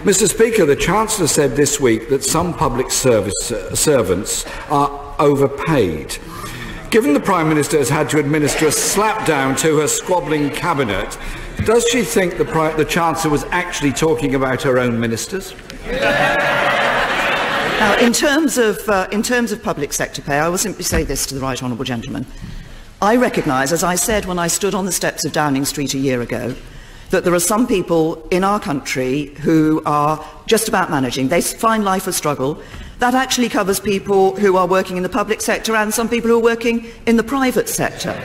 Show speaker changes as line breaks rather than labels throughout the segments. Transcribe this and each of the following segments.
Mr. Speaker, the Chancellor said this week that some public servants are overpaid. Given the Prime Minister has had to administer a slapdown to her squabbling cabinet, does she think the Chancellor was actually talking about her own ministers?
Now, in terms of public sector pay, I will simply say this to the right honourable gentleman. I recognise, as I said when I stood on the steps of Downing Street a year ago, that there are some people in our country who are just about managing. They find life a struggle. That actually covers people who are working in the public sector and some people who are working in the private sector.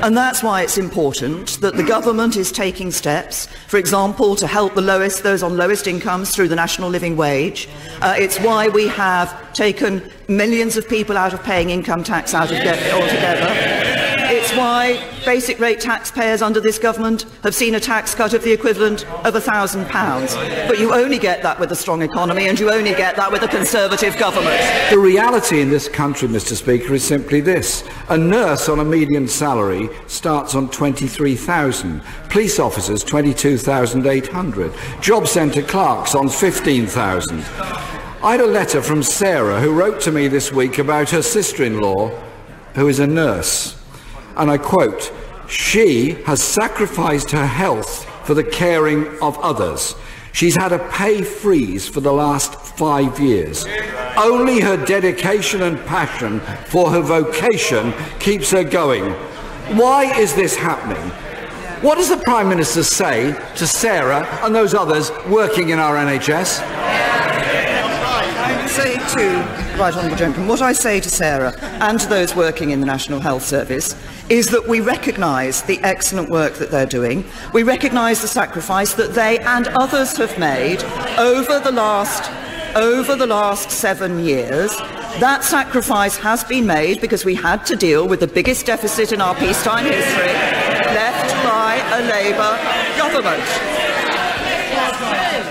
And that's why it's important that the government is taking steps, for example, to help those on lowest incomes through the national living wage. It's why we have taken millions of people out of paying income tax altogether. It's why basic rate taxpayers under this government have seen a tax cut of the equivalent of £1,000. But you only get that with a strong economy, and you only get that with a Conservative government.
The reality in this country, Mr. Speaker, is simply this. A nurse on a median salary starts on £23,000. Police officers, £22,800. Job centre clerks on £15,000. I had a letter from Sarah, who wrote to me this week about her sister-in-law, who is a nurse. And I quote, "She has sacrificed her health for the caring of others. She's had a pay freeze for the last 5 years. Only her dedication and passion for her vocation keeps her going. Why is this happening?" What does the Prime Minister say to Sarah and those others working in our NHS?
Right honourable gentleman, what I say to Sarah and to those working in the National Health Service is that we recognise the excellent work that they're doing. We recognise the sacrifice that they and others have made over the last 7 years. That sacrifice has been made because we had to deal with the biggest deficit in our peacetime history, left by a Labour government.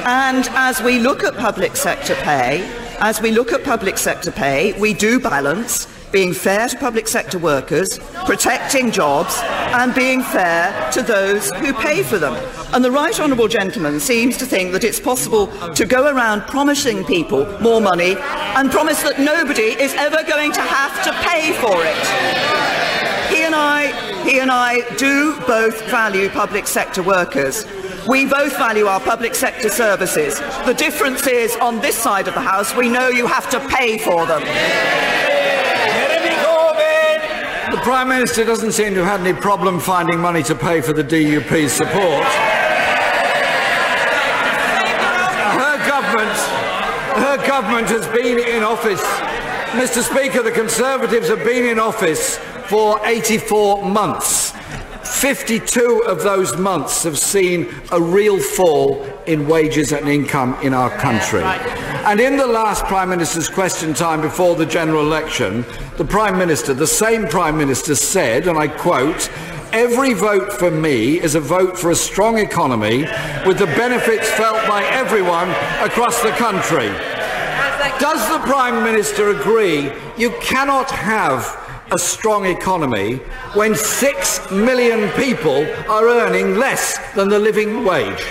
And as we look at public sector pay, we do balance being fair to public sector workers, protecting jobs, and being fair to those who pay for them. And the right honourable gentleman seems to think that it's possible to go around promising people more money and promise that nobody is ever going to have to pay for it. He and I do both value public sector workers. We both value our public sector services. The difference is, on this side of the House, we know you have to pay for them.
The Prime Minister doesn't seem to have had any problem finding money to pay for the DUP's support. Her government has been in office. Mr. Speaker, the Conservatives have been in office for 84 months. 52 of those months have seen a real fall in wages and income in our country. And in the last Prime Minister's question time before the general election, the same Prime Minister said, and I quote, "Every vote for me is a vote for a strong economy with the benefits felt by everyone across the country." Does the Prime Minister agree you cannot have a strong economy when 6 million people are earning less than the living wage?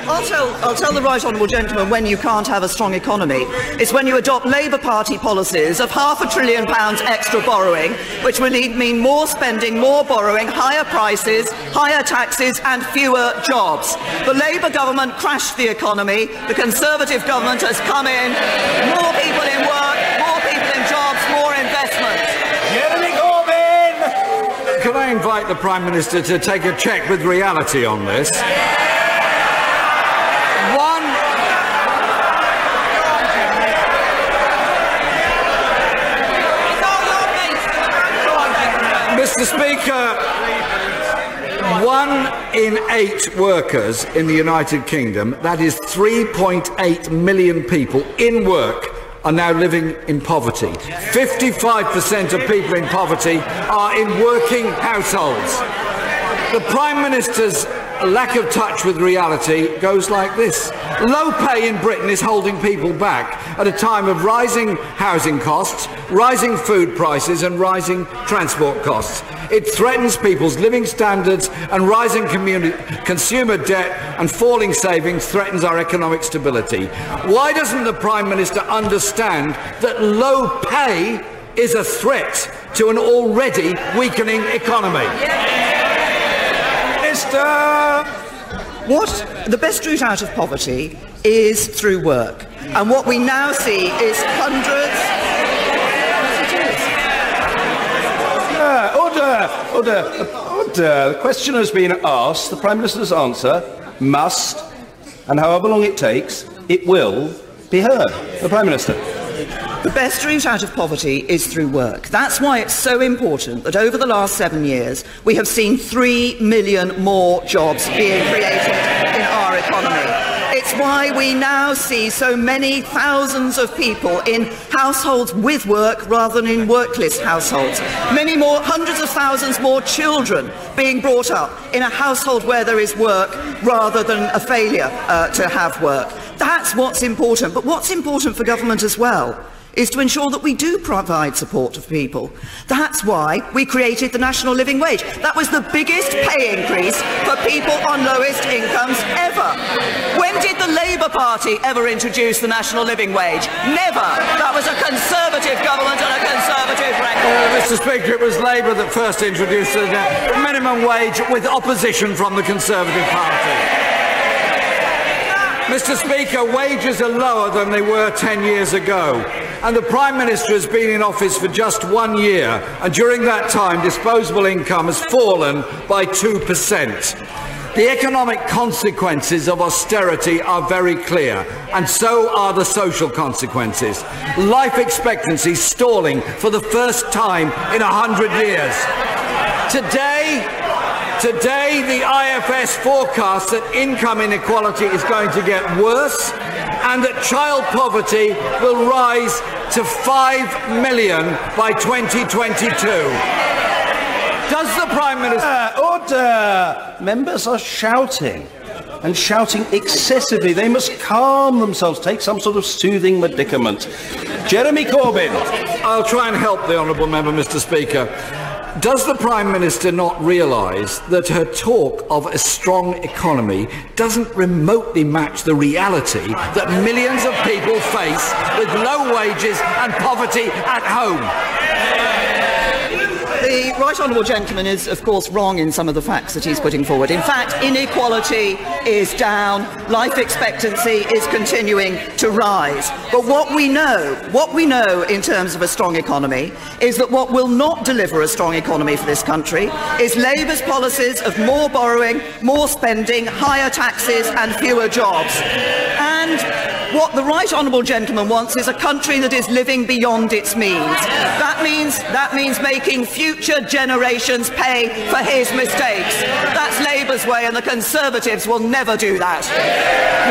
I'll tell the right honourable gentleman when you can't have a strong economy. It's when you adopt Labour Party policies of £500 billion extra borrowing, which will mean more spending, more borrowing, higher prices, higher taxes and fewer jobs. The Labour government crashed the economy. The Conservative government has come in. More people in work, more people in jobs, more investment.
Jeremy Corbyn!
Could I invite the Prime Minister to take a check with reality on this? Mr. Speaker, 1 in 8 workers in the United Kingdom, that is 3.8 million people in work, are now living in poverty. 55% of people in poverty are in working households. The Prime Minister's lack of touch with reality goes like this. Low pay in Britain is holding people back at a time of rising housing costs, rising food prices and rising transport costs. It threatens people's living standards, and rising consumer debt and falling savings threatens our economic stability. Why doesn't the Prime Minister understand that low pay is a threat to an already weakening economy?
The best route out of poverty is through work. And what we now see is hundreds...
Order. The question has been asked. The Prime Minister's answer must, and however long it takes, it will be heard. The Prime Minister.
The best route out of poverty is through work. That's why it's so important that over the last 7 years we have seen 3 million more jobs being created in our economy. It's why we now see so many thousands of people in households with work rather than in workless households. Many more, hundreds of thousands more children being brought up in a household where there is work rather than a failure to have work. That's what's important. But what's important for government as well is to ensure that we do provide support for people. That's why we created the national living wage. That was the biggest pay increase for people on lowest incomes ever. When did the Labour Party ever introduce the national living wage? Never. That was a Conservative government on a Conservative record.
Mr. Speaker, it was Labour that first introduced the minimum wage with opposition from the Conservative Party. Mr. Speaker, wages are lower than they were 10 years ago, and the Prime Minister has been in office for just 1 year, and during that time disposable income has fallen by 2%. The economic consequences of austerity are very clear, and so are the social consequences. Life expectancy stalling for the first time in 100 years. Today, the IFS forecasts that income inequality is going to get worse and that child poverty will rise to 5 million by 2022. Does the Prime Minister...
Order! Members are shouting, and shouting excessively. They must calm themselves, take some sort of soothing medicament. Jeremy Corbyn.
I'll try and help the honourable member, Mr. Speaker. Does the Prime Minister not realise that her talk of a strong economy doesn't remotely match the reality that millions of people face with low wages and poverty at home?
The Right Honourable Gentleman is, of course, wrong in some of the facts that he's putting forward. In fact, inequality is down, life expectancy is continuing to rise. But what we know in terms of a strong economy is that what will not deliver a strong economy for this country is Labour's policies of more borrowing, more spending, higher taxes and fewer jobs. And what the Right Honourable Gentleman wants is a country that is living beyond its means. That means making future generations pay for his mistakes. That's Labour's way, and the Conservatives will never do that.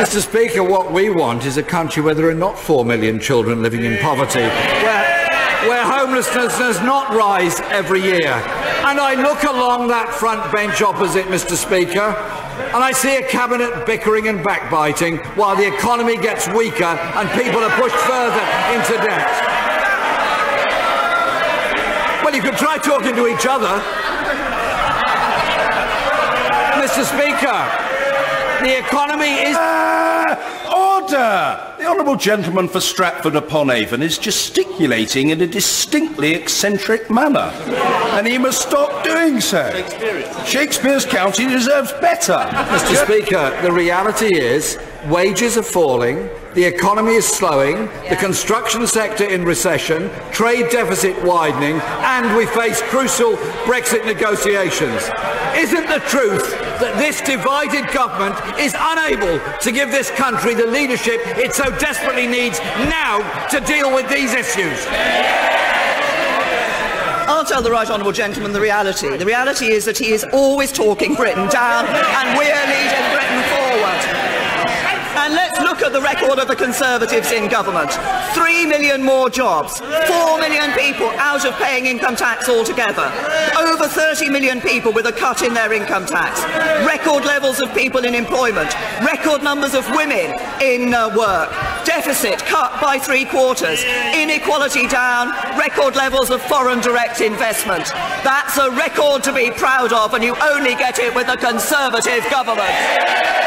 Mr. Speaker, what we want is a country where there are not 4 million children living in poverty, where homelessness does not rise every year. And I look along that front bench opposite, Mr. Speaker, and I see a cabinet bickering and backbiting while the economy gets weaker and people are pushed further into debt. Well, you could try talking to each other. Mr. Speaker, the economy is...
Order! The Honourable Gentleman for Stratford-upon-Avon is gesticulating in a distinctly eccentric manner, and he must stop doing so. Shakespeare's county deserves better.
Mr. Speaker, the reality is wages are falling, the economy is slowing, the construction sector in recession, trade deficit widening, and we face crucial Brexit negotiations. Isn't the truth that this divided government is unable to give this country the leadership it so desperately needs now to deal with these issues?
I'll tell the Right Honourable Gentleman the reality. The reality is that he is always talking Britain down, and we're leading Britain forward. And let's look at the record of the Conservatives in government. 3 million more jobs, 4 million people out of paying income tax altogether, over 30 million people with a cut in their income tax, record levels of people in employment, record numbers of women in work, deficit cut by 3/4, inequality down, record levels of foreign direct investment. That's a record to be proud of, and you only get it with a Conservative government.